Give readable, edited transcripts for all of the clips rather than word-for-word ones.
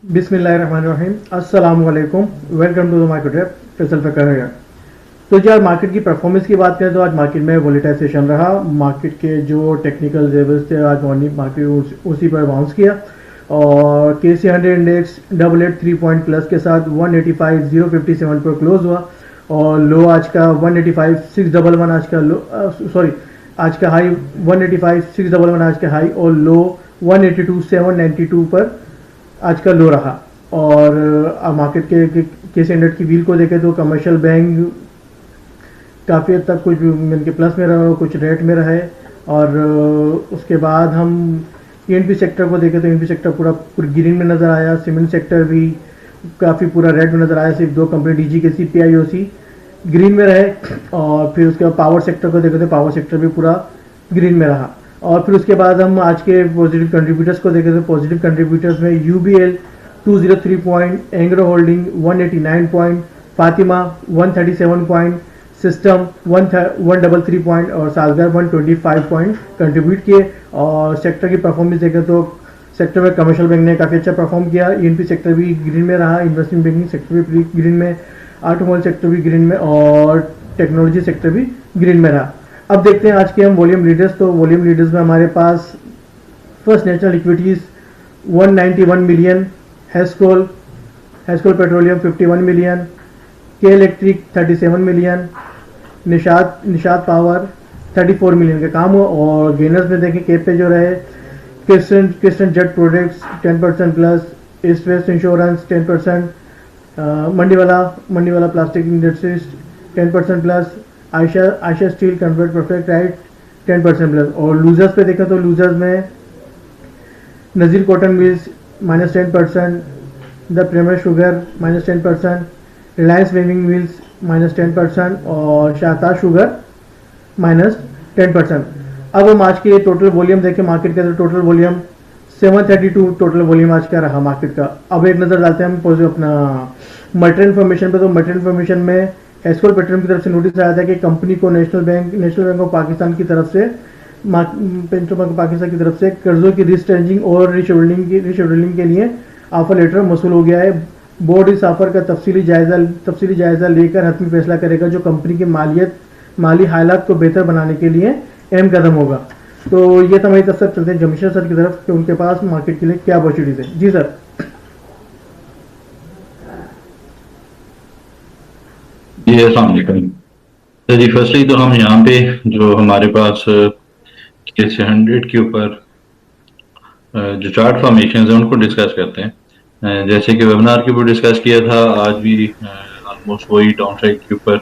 बिस्मिल्लाहिर्रहमानिर्रहीम। अस्सलाम वालेकुम। Welcome to the market app. Faisal Fakhar है। तो जो आज मार्केट की परफॉर्मेंस की बात करें तो आज मार्केट में वोलेटाइल सेशन रहा। मार्केट के जो टेक्निकल लेवल्स थे आज मॉर्निंग मार्केट उसी पर बाउंस किया और KC 100 इंडेक्स 883 पॉइंट प्लस के साथ 185,057 पर क्लोज हुआ और लो आज का 185,611 आज का लो सॉरी आज का हाई 185,611 आज का हाई और लो 182,792 पर आज का लो रहा। और मार्केट के केस हंड्रेड की व्हील को देखें तो कमर्शियल बैंक काफ़ी हद तक कुछ इनके प्लस में रहा, कुछ रेट में रहे। और उसके बाद हम ENP सेक्टर को देखें तो ENP सेक्टर पूरा ग्रीन में नज़र आया। सीमेंट सेक्टर भी काफ़ी पूरा रेड में नज़र आया। सिर्फ दो कंपनी DGKC PIOC ग्रीन में रहे। और फिर उसके बाद पावर सेक्टर को देखें तो पावर सेक्टर भी पूरा ग्रीन में रहा। और फिर उसके बाद हम आज के पॉजिटिव कंट्रीब्यूटर्स को देखें तो पॉजिटिव कंट्रीब्यूटर्स में UBL 203 point, Engro holding 189 point, Fatima 137 point, system 133 point और साजगार 125 पॉइंट कंट्रीब्यूट किए। और सेक्टर की परफॉर्मेंस देखें तो सेक्टर में कमर्शियल बैंक ने काफ़ी अच्छा परफॉर्म किया। ENP सेक्टर भी ग्रीन में रहा, इन्वेस्टमेंट बैंकिंग सेक्टर भी ग्रीन में, ऑटोमोबाइल सेक्टर भी ग्रीन में और टेक्नोलॉजी सेक्टर भी ग्रीन में रहा। अब देखते हैं आज के हम वॉल्यूम लीडर्स। तो वॉल्यूम लीडर्स में हमारे पास first national equities 191 million, Hascol petroleum 51 million, K electric 37 million, Nishat power 34 million का काम हुआ। और गेनर्स में देखें केप पे जो रहे Crescent jute products 10% plus, East West insurance 10%, Mandviwalla plastic industries 10% plus, Aisha steel convert perfect right 10% plus. और लूजर्स पे देखें तो लूजर्स में Nazir cotton mills -10%, the premier sugar -10%, Reliance weaving mills -10% और शाहताज शुगर -10%। अब हम आज के टोटल वॉल्यूम देखें मार्केट का। तो टोटल वॉल्यूम 732 टोटल वॉल्यूम आज का रहा मार्केट का। अब एक नज़र डालते हैं हम अपना मटेरियल इन्फॉर्मेशन पे। तो मटेरियल इन्फॉर्मेशन में एस्कोल पेट्रोलियम की तरफ से नोटिस आया था कि कंपनी को नेशनल बैंक ऑफ पाकिस्तान की तरफ से कर्जों की रिस्ट्रेंजिंग और रिशेड्यूलिंग के लिए ऑफर लेटर मौसूल हो गया है। बोर्ड इस ऑफर का तफसीली जायजा लेकर हतमी फैसला करेगा जो कंपनी के माली हालात को बेहतर बनाने के लिए अहम कदम होगा। तो ये तो हमारी तरफ से चलते हैं जमीशर सर की तरफ कि उनके पास मार्केट के लिए क्या अपॉर्चुनिटीज है। जी सर। जी अस्सलाम वालेकुम। तो जी फर्स्टली तो हम यहाँ पे जो हमारे पास KC 100 के ऊपर जो चार्ट फॉर्मेशन है उनको डिस्कस करते हैं। जैसे कि वेबिनार के ऊपर डिस्कस किया था, आज भी ऑलमोस्ट वही डाउन साइड के ऊपर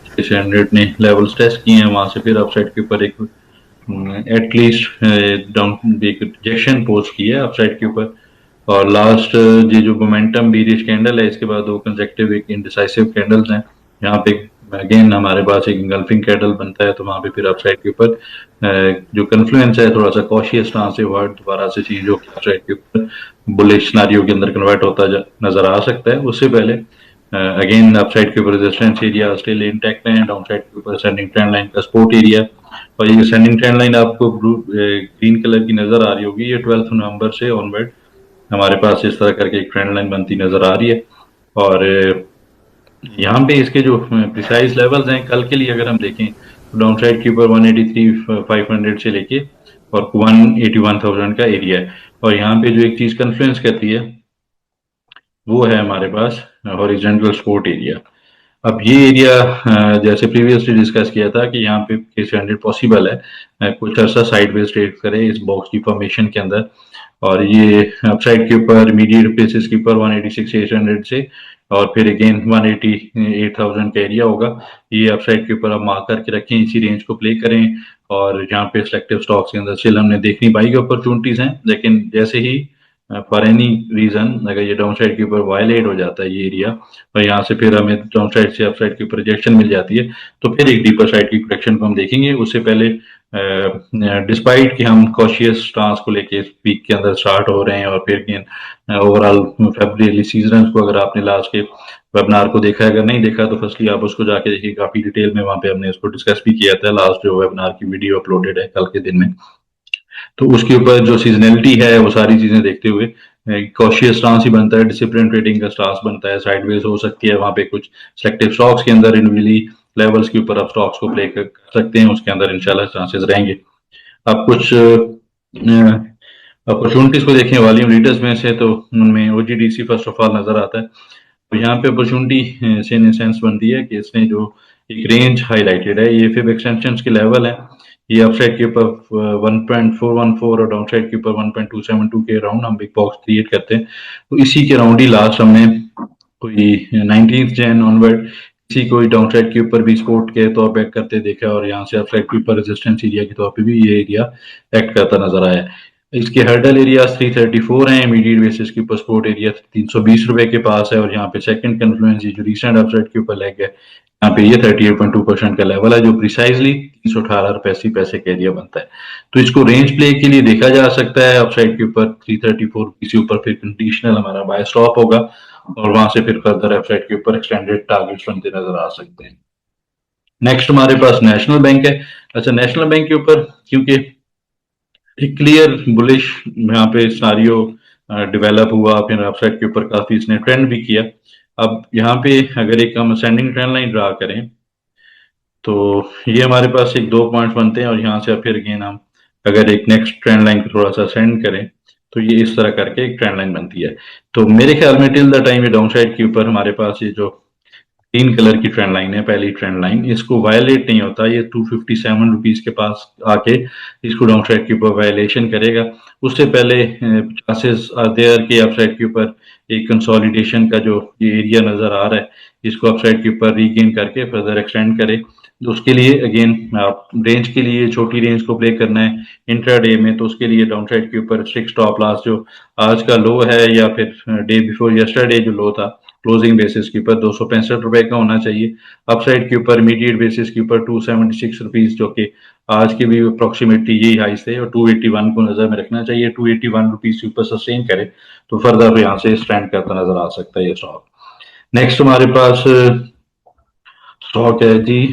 KC 100 ने लेवल्स टेस्ट किए हैं। वहां से फिर अपसाइड के ऊपर एक एटलीस्ट डाउन एक रिजेक्शन पोस्ट की है अपसाइड के ऊपर। और लास्ट ये जो मोमेंटम बीरिश कैंडल है, इसके बाद दो कंसेक्टिव एक इंडिसाइसिव कैंडल्स हैं। यहाँ पे अगेन हमारे पास एक इंगल्फिंग कैंडल बनता है, तो वहां पे फिर अपसाइड के ऊपर जो कन्फ्लुएंस है थोड़ा सा कॉशियस स्टांस से वर्ड दोबारा से चेंज होकर अपसाइड के ऊपर बुलिश सिनेरियो के अंदर कन्वर्ट होता नजर आ सकता है। उससे पहले अगेन अपसाइड के ऊपर रेजिस्टेंस एरिया स्टिल इंटैक्ट है, डाउन साइड के ऊपर सेंडिंग ट्रेंड लाइन का सपोर्ट एरिया। और ये सेंडिंग ट्रेंड लाइन आपको ब्लू ग्रीन कलर की नजर आ रही होगी। ये 12 नवंबर से ऑनवर्ड हमारे पास इस तरह करके एक ट्रेंड लाइन बनती नजर आ रही है। और यहाँ पे इसके जो प्रिसाइज लेवल्स हैं कल के लिए अगर हम देखें तो डाउन साइड के ऊपर 183,500 से लेके और 181,000 का एरिया है। और यहाँ पे जो एक चीज कन्फ्लुएंस करती है वो है हमारे पास हॉरिजॉन्टल सपोर्ट एरिया। अब ये एरिया जैसे प्रीवियसली डिस्कस किया था कि यहाँ पे KC 100 पॉसिबल है कुछ अर्सा साइडवेज ट्रेड करे इस बॉक्स की फॉर्मेशन के अंदर। और ये अपसाइड के ऊपर इमीडिएट बेसिस के ऊपर 186,800 से और फिर अगेन 188,000 का एरिया होगा। ये अपसाइड के ऊपर आप मार्क करके रखें, इसी रेंज को प्ले करें। और यहाँ पे सिलेक्टिव स्टॉक्स के अंदर स्टिल हमने देखनी बाइंग अपॉर्चुनिटीज हैं, लेकिन जैसे ही फॉर एनी रीजन अगर ये डाउन साइड के ऊपर वायलेट हो जाता है ये एरिया और यहाँ से फिर हमें डाउन साइड से अप साइड की रिजेक्शन मिल जाती है, तो फिर एक डीपर साइड की करेक्शन को हम देखेंगे। उससे पहले डिस्पाइट कि हम कॉशियस स्टांस को लेके इस वीक के अंदर स्टार्ट हो रहे हैं और फिर ओवरऑल फेब्रुअरी सीजन को अगर आपने लास्ट के वेबिनार को देखा है, अगर नहीं देखा तो फर्स्टली आप उसको जाके देखिए, काफी डिटेल में वहां पे हमने उसको डिस्कस भी किया था। लास्ट जो वेबिनार की वीडियो अपलोडेड है कल के दिन में, तो उसके ऊपर जो सीजनलिटी है वो सारी चीजें देखते हुए कॉशियस स्टांस ही बनता है, डिसिप्लिन ट्रेडिंग का स्टांस बनता है, साइडवेज हो सकती है वहां पे कुछ सिलेक्टिव स्टॉक्स के अंदर इंडिविजुअली लेवल्स के ऊपर आप स्टॉक्स को प्ले कर सकते हैं, उसके अंदर इंशाल्लाह चांसेस रहेंगे। अब कुछ अपॉर्चुनिटीज को देखें वॉल्यूम लीडर्स में से, तो उनमें ओजीडीसी फर्स्ट ऑफ ऑल नजर आता है। तो यहाँ पे अपॉर्चुनिटी से इन सेंस बनती है कि इसने जो एक रेंज हाईलाइटेड है, ये फिब एक्सटेंशन के लेवल है, ये अपसाइड के ऊपर 1.414 और डाउन साइड के ऊपर 1.272 के राउंड हम बिग बॉक्स क्रिएट करते हैं। तो इसी के राउंड ही लास्ट हमने कोई 19 जैन ऑनवर्ड इसी कोई डाउन साइड के ऊपर भी सपोर्ट के तौर पर एक्ट करते देखा, और यहाँ से अपसाइड के ऊपर रेजिस्टेंस एरिया के तौर पे भी ये एरिया एक्ट करता नजर आया। इसके हर्डल एरिया 334 है, इमीडिएट बेसिस के ऊपर सपोर्ट एरिया 320 रुपए के पास है, और यहाँ पे सेकंड कन्फ्लुएंस जो रिसेंट अपसाइड के ऊपर लेग है, यहाँ पे ये 38.2% का लेवल है, जो प्रिसाइजली 318 पैसे का एरिया बनता है। तो इसको रेंज प्ले के लिए देखा जा सकता है अपसाइड के ऊपर 334 के ऊपर, फिर कंडीशनल हमारा बाय स्टॉप होगा, और वहां से फिर फर्दर अपसाइड के ऊपर एक्सटेंडेड टारगेट्स बनते नजर आ सकते हैं। नेक्स्ट हमारे पास नेशनल बैंक है। अच्छा, नेशनल बैंक के ऊपर क्योंकि एक क्लियर बुलिश यहाँ पे सिनारियो डेवलप हुआ, फिर अपसाइड के ऊपर काफी इसने ट्रेंड भी किया। अब यहाँ पे अगर एक हम असेंडिंग ट्रेंड लाइन ड्रा करें, तो ये हमारे पास एक 2 पॉइंट्स बनते हैं, और यहाँ से फिर अगेन हम अगर एक नेक्स्ट ट्रेंड लाइन को थोड़ा सा असेंड करें, तो ये इस तरह करके एक ट्रेंड लाइन बनती है। तो मेरे ख्याल में टिल द टाइम ये डाउन साइड के ऊपर हमारे पास ये जो 3 कलर की ट्रेंड लाइन है, पहली ट्रेंड लाइन, इसको वायलेट नहीं होता, ये 257 रुपीज के पास आके इसको डाउन साइड के ऊपर वायलेशन करेगा। उससे पहले चांसेस आर देयर कि अपसाइड के ऊपर एक कंसोलिडेशन का जो ये एरिया नजर आ रहा है, इसको अपसाइड के ऊपर रीगेन करके फर्दर एक्सटेंड करे। तो उसके लिए अगेन आप रेंज के लिए छोटी रेंज को प्ले करना है इंट्राडे में, तो उसके लिए डाउन साइड के ऊपर स्ट्रिक्ट स्टॉप लॉस जो आज का लो है, या फिर डे बिफोर यस्टरडे जो लो था क्लोजिंग बेसिस के ऊपर 265 रुपए का होना चाहिए। अपसाइड के ऊपर इमीडिएट बेसिस के ऊपर 276 रुपीज, जो कि आज की भी अप्रोक्सीमेटली यही हाइस थे, और 281 को नजर में रखना चाहिए। 281 रुपीज के ऊपर सस्टेन करे तो फर्दर यहाँ से स्टैंड करता नजर आ सकता है ये स्टॉक। नेक्स्ट हमारे पास स्टॉक है जी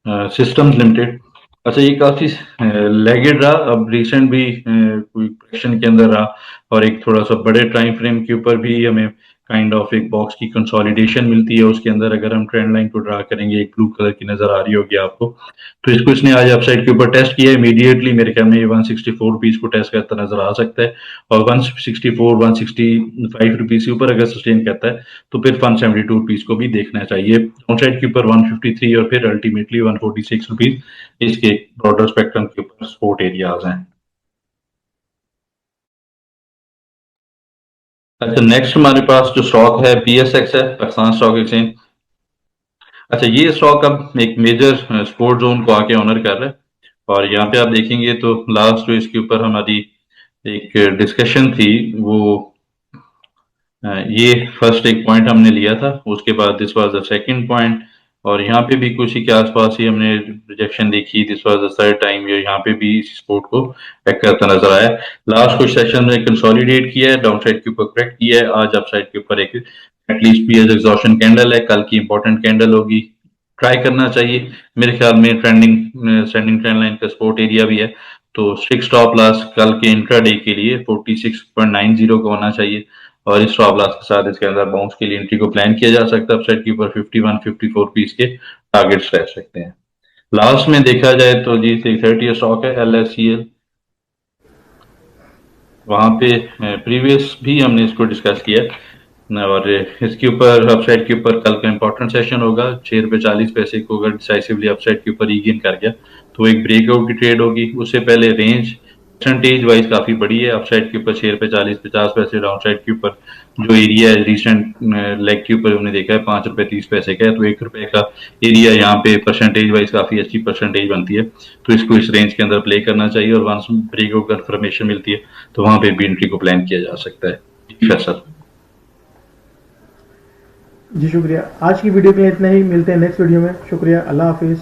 सिस्टम्स लिमिटेड। अच्छा, ये काफी लैगेड रहा, अब रिसेंट भी कोई करेक्शन के अंदर रहा, और एक थोड़ा सा बड़े टाइम फ्रेम के ऊपर भी हमें काइंड ऑफ एक बॉक्स की कंसोलिडेशन मिलती है। उसके अंदर अगर हम ट्रेंड लाइन को ड्रा करेंगे, एक ब्लू कलर की नजर आ रही होगी आपको, तो इसको इसने आज अपसाइड के ऊपर टेस्ट किया इमीडिएटली, मेरे ख्याल में ये 164 रुपीज को टेस्ट करता नजर आ सकता है, और 164 165 रुपीज के ऊपर अगर सस्टेन करता है तो फिर 172 रुपीज को भी देखना चाहिए। डाउन साइड के ऊपर 153 और फिर अल्टीमेटली 146 रुपीज इसके ब्रॉडर स्पेक्ट्रम के ऊपर सपोर्ट एरियाज हैं। अच्छा, नेक्स्ट हमारे पास जो स्टॉक है पीएसएक्स है, पाकिस्तान स्टॉक एक्सचेंज। अच्छा, ये स्टॉक अब एक मेजर सपोर्ट जोन को आके ऑनर कर रहा है, और यहाँ पे आप देखेंगे तो लास्ट जो इसके ऊपर हमारी एक डिस्कशन थी, वो ये फर्स्ट एक पॉइंट हमने लिया था, उसके बाद this was the second point, और यहाँ पे भी कुछ ही के आसपास ही हमने रिजेक्शन देखी, this was the third time ये यहाँ पे भी इस सपोर्ट को बैक करता नजर आया। लास्ट कुछ सेशन में कंसोलिडेट किया है, डाउन साइड के ऊपर करेक्ट किया है, आज अप साइड के ऊपर एक एटलीस्ट पीएस एग्जॉशन कैंडल है, कल की इंपॉर्टेंट कैंडल होगी, ट्राई करना चाहिए। मेरे ख्याल में स्टैंडिंग ट्रेंड लाइन का सपोर्ट एरिया भी है, तो स्ट्रिक्ट स्टॉप लॉस कल के इंट्राडे के लिए 46.90 का होना चाहिए, और इस स्टॉप लॉस के साथ इसके अंदर बाउंस के लिए एंट्री को प्लान किया जा सकता है। अपसाइड के ऊपर 51 54 पीस के टारगेट्स रह सकते हैं। लास्ट में देखा जाए तो जी 30 स्टॉक है एलएससीएल, वहां पे प्रीवियस भी हमने इसको डिस्कस किया, और इसके ऊपर अपसाइड के ऊपर कल का इंपॉर्टेंट सेशन होगा, 6 रुपए 40 पैसे को अगर डिसाइसिवली अपसाइड के ऊपर रीगेन कर गया तो एक ब्रेकआउट की ट्रेड होगी। उससे पहले रेंज परसेंटेज वाइज काफी बड़ी है, अपसाइड के ऊपर 6 रुपए 40 50 पैसे, डाउन साइड के ऊपर जो एरिया है रिसेंट लेग के ऊपर हमने देखा है 5 रुपए 30 पैसे का है, तो 1 रुपए का एरिया यहाँ पे परसेंटेज वाइज काफी अच्छी परसेंटेज बनती है, तो इसको इस रेंज के अंदर प्ले करना चाहिए, और वंस ब्रेकआउट कंफर्मेशन मिलती है तो वहां पे भी एंट्री को प्लान किया जा सकता है। फैसल जी शुक्रिया, आज की वीडियो के लिए इतना ही, मिलते हैं नेक्स्ट वीडियो में। शुक्रिया, अल्लाह हाफिज़।